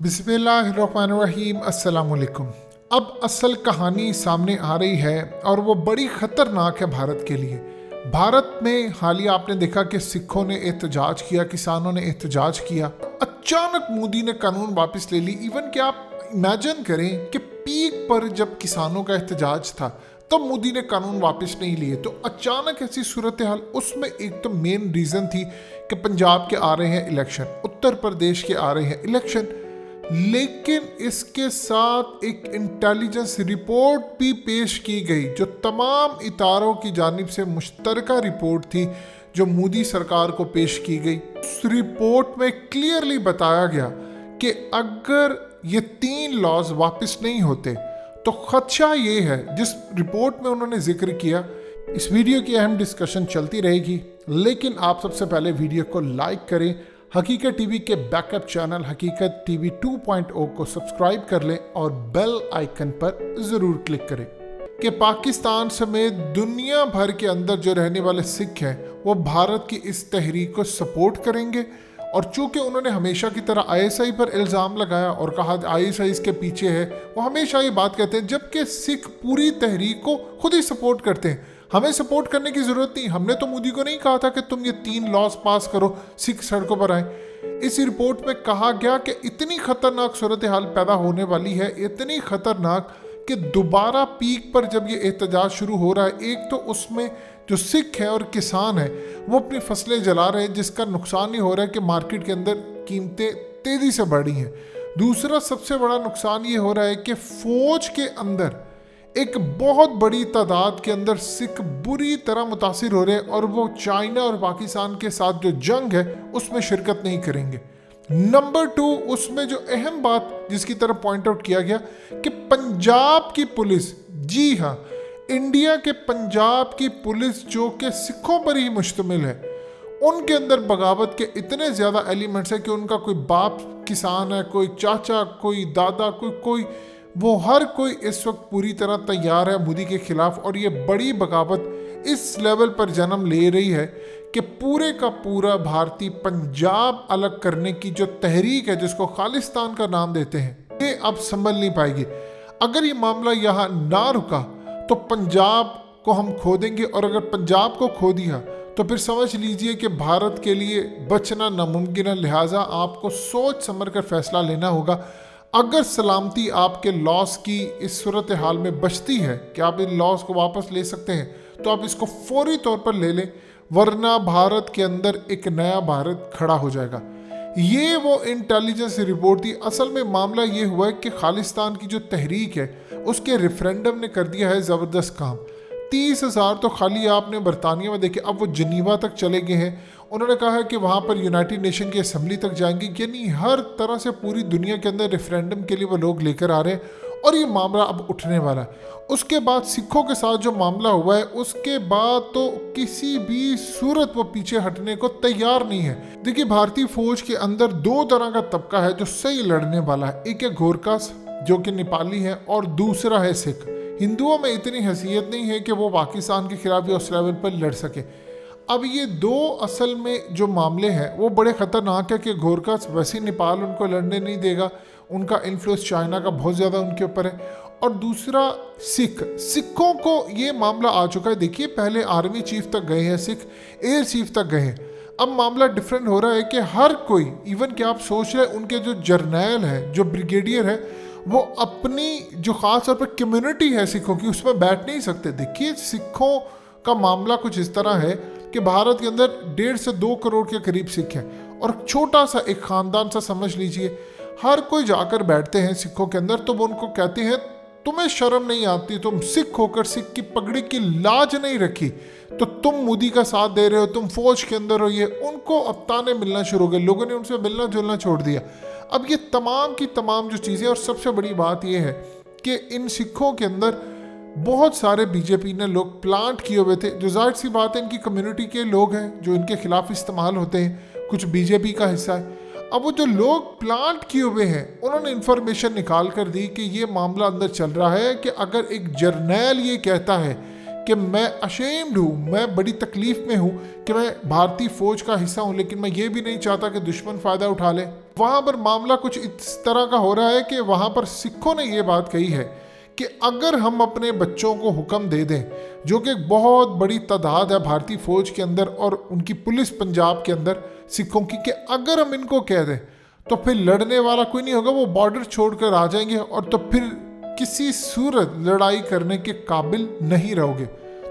बिस्मिल्लाहिर्रहमानिर्रहीम अस्सलाम वालेकुम। अब असल कहानी सामने आ रही है और वो बड़ी ख़तरनाक है भारत के लिए। भारत में हालिया आपने देखा कि सिखों ने एहतजाज किया, किसानों ने एहतजाज किया, अचानक मोदी ने कानून वापस ले ली। इवन कि आप इमेजिन करें कि पीक पर जब किसानों का एहतजाज था तब मोदी ने कानून वापस नहीं लिए, तो अचानक ऐसी सूरत हाल। उसमें एक तो मेन रीज़न थी कि पंजाब के आ रहे हैं इलेक्शन, उत्तर प्रदेश के आ रहे हैं इलेक्शन, लेकिन इसके साथ एक इंटेलिजेंस रिपोर्ट भी पेश की गई जो तमाम इदारों की जानिब से मुश्तरका रिपोर्ट थी जो मोदी सरकार को पेश की गई। उस रिपोर्ट में क्लियरली बताया गया कि अगर ये 3 लॉज वापस नहीं होते तो खदशा ये है, जिस रिपोर्ट में उन्होंने जिक्र किया। इस वीडियो की अहम डिस्कशन चलती रहेगी, लेकिन आप सबसे पहले वीडियो को लाइक करें, हकीकत टीवी के बैकअप चैनल हकीकत टीवी 2.0 को सब्सक्राइब कर लें और बेल आइकन पर ज़रूर क्लिक करें कि पाकिस्तान समेत दुनिया भर के अंदर जो रहने वाले सिख हैं वो भारत की इस तहरीक को सपोर्ट करेंगे। और चूंकि उन्होंने हमेशा की तरह आईएसआई पर इल्ज़ाम लगाया और कहा आईएसआई इसके पीछे है, वो हमेशा ये बात कहते हैं, जबकि सिख पूरी तहरीक को खुद ही सपोर्ट करते हैं। हमें सपोर्ट करने की ज़रूरत नहीं। हमने तो मोदी को नहीं कहा था कि तुम ये 3 लॉज पास करो, सिख सड़कों पर आए। इस रिपोर्ट में कहा गया कि इतनी खतरनाक सूरत हाल पैदा होने वाली है, इतनी खतरनाक कि दोबारा पीक पर जब ये एहतजाज शुरू हो रहा है, एक तो उसमें जो सिख है और किसान है वो अपनी फसलें जला रहे हैं, जिसका नुकसान ही हो रहा है कि मार्केट के अंदर कीमतें तेज़ी से बढ़ी हैं। दूसरा सबसे बड़ा नुकसान ये हो रहा है कि फ़ौज के अंदर एक बहुत बड़ी तादाद के अंदर सिख बुरी तरह मुतासिर हो रहे हैं और वो चाइना और पाकिस्तान के साथ जो जंग है उसमें शिरकत नहीं करेंगे। नंबर 2, उसमें जो अहम बात जिसकी तरफ पॉइंट आउट किया गया कि पंजाब की पुलिस, जी हाँ, इंडिया के पंजाब की पुलिस जो कि सिखों पर ही मुश्तमिल है, उनके अंदर बगावत के इतने ज़्यादा एलिमेंट्स हैं कि उनका कोई बाप किसान है, कोई चाचा, कोई दादा, कोई वो हर कोई इस वक्त पूरी तरह तैयार है मोदी के खिलाफ। और ये बड़ी बगावत इस लेवल पर जन्म ले रही है कि पूरे का पूरा भारतीय पंजाब अलग करने की जो तहरीक है, जिसको खालिस्तान का नाम देते हैं, ये अब संभल नहीं पाएगी। अगर ये मामला यहाँ ना रुका तो पंजाब को हम खो देंगे, और अगर पंजाब को खो दिया तो फिर समझ लीजिए कि भारत के लिए बचना नामुमकिन है। लिहाजा आपको सोच समझ कर फैसला लेना होगा। अगर सलामती आपके लॉस की इस सूरत हाल में बचती है कि आप इन लॉस को वापस ले सकते हैं तो आप इसको फौरी तौर पर ले लें, वरना भारत के अंदर एक नया भारत खड़ा हो जाएगा। ये वो इंटेलिजेंस रिपोर्ट थी। असल में मामला ये हुआ है कि खालिस्तान की जो तहरीक है उसके रेफरेंडम ने कर दिया है ज़बरदस्त काम। 30,000 तो खाली आपने बरतानिया में देखे, अब वो जनीवा तक चले गए हैं। उन्होंने कहा है कि वहाँ पर यूनाइटेड नेशन की असम्बली तक जाएंगे, यानी हर तरह से पूरी दुनिया के अंदर रेफरेंडम के लिए वो लोग लेकर आ रहे हैं और ये मामला अब उठने वाला है। उसके बाद सिखों के साथ जो मामला हुआ है उसके बाद तो किसी भी सूरत वो पीछे हटने को तैयार नहीं है। देखिए, भारतीय फौज के अंदर 2 तरह का तबका है जो सही लड़ने वाला है। एक है गोरखास जो कि नेपाली है और दूसरा है सिख। हिंदुओं में इतनी हैसियत नहीं है कि वो पाकिस्तान के खिलाफ उस लेवल पर लड़ सके। अब ये 2 असल में जो मामले हैं वो बड़े ख़तरनाक है कि गोरखास वैसे नेपाल उनको लड़ने नहीं देगा, उनका इन्फ्लुएंस चाइना का बहुत ज़्यादा उनके ऊपर है। और दूसरा सिखों को ये मामला आ चुका है। देखिए, पहले आर्मी चीफ तक गए हैं सिख, एयर चीफ तक गए हैं। अब मामला डिफरेंट हो रहा है कि हर कोई, इवन कि आप सोच रहे हैं उनके जो जर्नैल है, जो ब्रिगेडियर है, वो अपनी जो ख़ास तौर पर कम्युनिटी है सिखों की, उसमें बैठ नहीं सकते। देखिए, सिखों का मामला कुछ इस तरह है कि भारत के अंदर 1.5 से 2 करोड़ के करीब सिख हैं और छोटा सा एक ख़ानदान सा समझ लीजिए। हर कोई जाकर बैठते हैं सिखों के अंदर, तो वो उनको कहते हैं तुम्हें शर्म नहीं आती, तुम सिख होकर सिख की पगड़ी की लाज नहीं रखी, तो तुम मोदी का साथ दे रहे हो, तुम फौज के अंदर हो। ये उनको अब ताने मिलना शुरू हो गए, लोगों ने उनसे मिलना जुलना छोड़ दिया। अब ये तमाम की तमाम जो चीज़ें, और सबसे बड़ी बात यह है कि इन सिखों के अंदर बहुत सारे बीजेपी ने लोग प्लांट किए हुए थे, जो जाहिर सी बात है इनकी कम्युनिटी के लोग हैं जो इनके खिलाफ इस्तेमाल होते हैं, कुछ बीजेपी का हिस्सा है। अब वो जो लोग प्लांट किए हुए हैं उन्होंने इन्फॉर्मेशन निकाल कर दी कि ये मामला अंदर चल रहा है कि अगर एक जर्नैल ये कहता है कि मैं अशेम्ड हूँ, मैं बड़ी तकलीफ में हूँ कि मैं भारतीय फौज का हिस्सा हूँ, लेकिन मैं ये भी नहीं चाहता कि दुश्मन फ़ायदा उठा ले। वहाँ पर मामला कुछ इस तरह का हो रहा है कि वहाँ पर सिखों ने ये बात कही है कि अगर हम अपने बच्चों को हुक्म दे दें, जो कि एक बहुत बड़ी तादाद है भारतीय फौज के अंदर और उनकी पुलिस पंजाब के अंदर सिखों की, कि अगर हम इनको कह दें तो फिर लड़ने वाला कोई नहीं होगा, वो बॉर्डर छोड़कर आ जाएंगे और तो फिर किसी सूरत लड़ाई करने के काबिल नहीं रहोगे।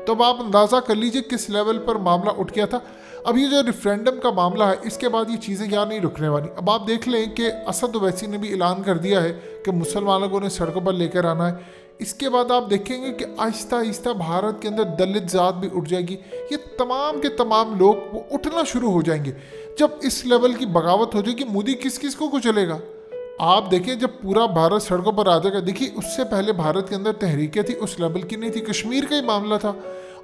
तो अब आप अंदाज़ा कर लीजिए किस लेवल पर मामला उठ गया था। अब ये जो रेफरेंडम का मामला है, इसके बाद ये चीज़ें यहाँ नहीं रुकने वाली। अब आप देख लें कि असद ओवैसी ने भी ऐलान कर दिया है कि मुसलमानों को उन्हें सड़कों पर लेकर आना है। इसके बाद आप देखेंगे कि आहिस्ता आहिस्ता भारत के अंदर दलित जात भी उठ जाएगी। ये तमाम के तमाम लोग वो उठना शुरू हो जाएंगे। जब इस लेवल की बगावत हो जाएगी, मोदी किस किस को कुचलेगा? आप देखें, जब पूरा भारत सड़कों पर आ जाएगा। देखिए, उससे पहले भारत के अंदर तहरीकें थी, उस लेवल की नहीं थी। कश्मीर का ही मामला था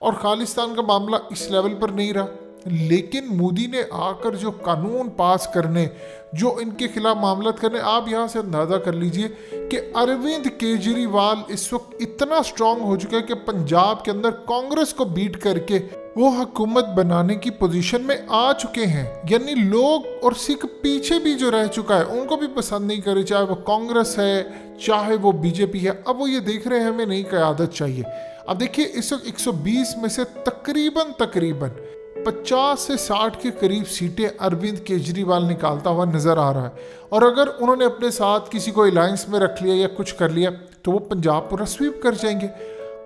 और खालिस्तान का मामला इस लेवल पर नहीं रहा। लेकिन मोदी ने आकर जो कानून पास करने, जो इनके खिलाफ मामला करने, आप यहाँ से अंदाज़ा कर लीजिए कि अरविंद केजरीवाल इस वक्त इतना स्ट्रांग हो चुका है कि पंजाब के अंदर कांग्रेस को बीट करके वो हुकूमत बनाने की पोजीशन में आ चुके हैं। यानी लोग और सिख पीछे भी जो रह चुका है, उनको भी पसंद नहीं करे, चाहे वो कांग्रेस है चाहे वो बीजेपी है। अब वो ये देख रहे हैं हमें नई क़यादत चाहिए। अब देखिए, इस वक्त 120 में से तकरीबन 50 से 60 के करीब सीटें अरविंद केजरीवाल निकालता हुआ नजर आ रहा है। और अगर उन्होंने अपने साथ किसी को अलायंस में रख लिया या कुछ कर लिया तो वो पंजाब पूरा स्वीप कर जाएंगे।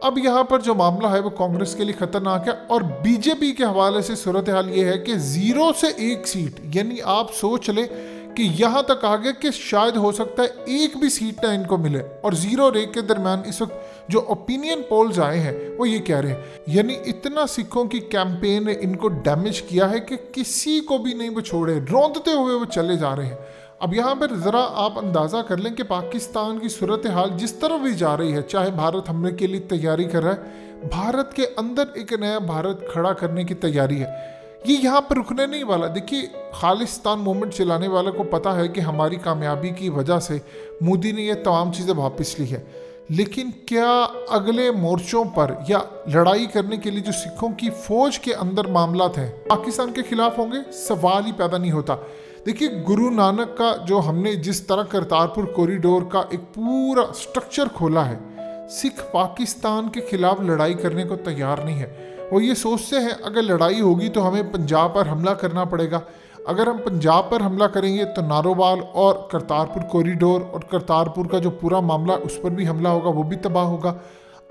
अब यहाँ पर जो मामला है वो कांग्रेस के लिए खतरनाक है। और बीजेपी के हवाले से सूरत हाल ये है कि 0 से 1 सीट, यानी आप सोच लें कि यहाँ तक आ गया कि शायद हो सकता है एक भी सीट ना इनको मिले। और 0 और 1 के दरमियान इस वक्त जो ओपिनियन पोल्स आए हैं वो ये कह रहे हैं, यानी इतना सिखों की कैंपेन ने इनको डैमेज किया है कि किसी को भी नहीं वो छोड़े, रौंदते हुए वो चले जा रहे हैं। अब यहाँ पर ज़रा आप अंदाज़ा कर लें कि पाकिस्तान की सूरत हाल जिस तरफ भी जा रही है, चाहे भारत हमले के लिए तैयारी कर रहा है, भारत के अंदर एक नया भारत खड़ा करने की तैयारी है। ये यहाँ पर रुकने नहीं वाला। देखिए, खालिस्तान मूवमेंट चलाने वाले को पता है कि हमारी कामयाबी की वजह से मोदी ने ये तमाम चीज़ें वापस ली है, लेकिन क्या अगले मोर्चों पर या लड़ाई करने के लिए जो सिखों की फौज के अंदर मामला थे पाकिस्तान के खिलाफ होंगे? सवाल ही पैदा नहीं होता। देखिए, गुरु नानक का जो हमने जिस तरह करतारपुर कॉरिडोर का एक पूरा स्ट्रक्चर खोला है, सिख पाकिस्तान के खिलाफ लड़ाई करने को तैयार नहीं है। वो ये सोचते हैं अगर लड़ाई होगी तो हमें पंजाब पर हमला करना पड़ेगा। अगर हम पंजाब पर हमला करेंगे तो नारोवाल और करतारपुर कॉरिडोर और करतारपुर का जो पूरा मामला उस पर भी हमला होगा, वो भी तबाह होगा।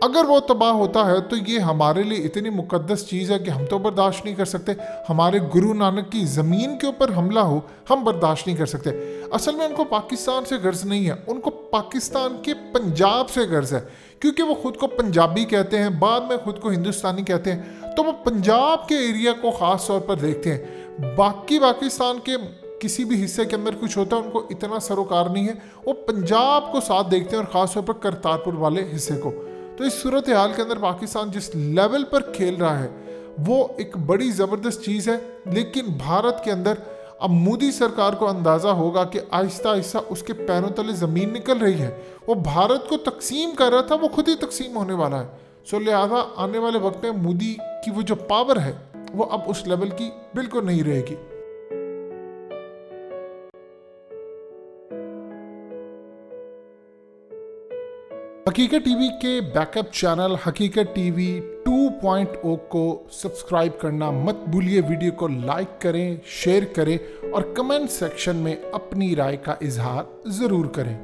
अगर वो तबाह होता है तो ये हमारे लिए इतनी मुकद्दस चीज़ है कि हम तो बर्दाश्त नहीं कर सकते। हमारे गुरु नानक की ज़मीन के ऊपर हमला हो, हम बर्दाश्त नहीं कर सकते। असल में उनको पाकिस्तान से गर्ज नहीं है, उनको पाकिस्तान के पंजाब से गर्ज है, क्योंकि वो खुद को पंजाबी कहते हैं, बाद में खुद को हिंदुस्तानी कहते हैं। तो वो पंजाब के एरिया को ख़ास तौर पर देखते हैं। बाकी पाकिस्तान के किसी भी हिस्से के अंदर कुछ होता है उनको इतना सरोकार नहीं है, वो पंजाब को साथ देखते हैं और ख़ास तौर पर करतारपुर वाले हिस्से को। तो इस सूरत हाल के अंदर पाकिस्तान जिस लेवल पर खेल रहा है वो एक बड़ी ज़बरदस्त चीज़ है। लेकिन भारत के अंदर अब मोदी सरकार को अंदाज़ा होगा कि आहिस्ता आहिस्ता उसके पैरों तले ज़मीन निकल रही है। वो भारत को तकसीम कर रहा था, वो खुद ही तकसीम होने वाला है। सो लिहाजा आने वाले वक्त में मोदी की वो जो पावर है वो अब उस लेवल की बिल्कुल नहीं रहेगी। हकीकत टीवी के बैकअप चैनल हकीकत टीवी 2.0 को सब्सक्राइब करना मत भूलिए। वीडियो को लाइक करें, शेयर करें और कमेंट सेक्शन में अपनी राय का इजहार ज़रूर करें।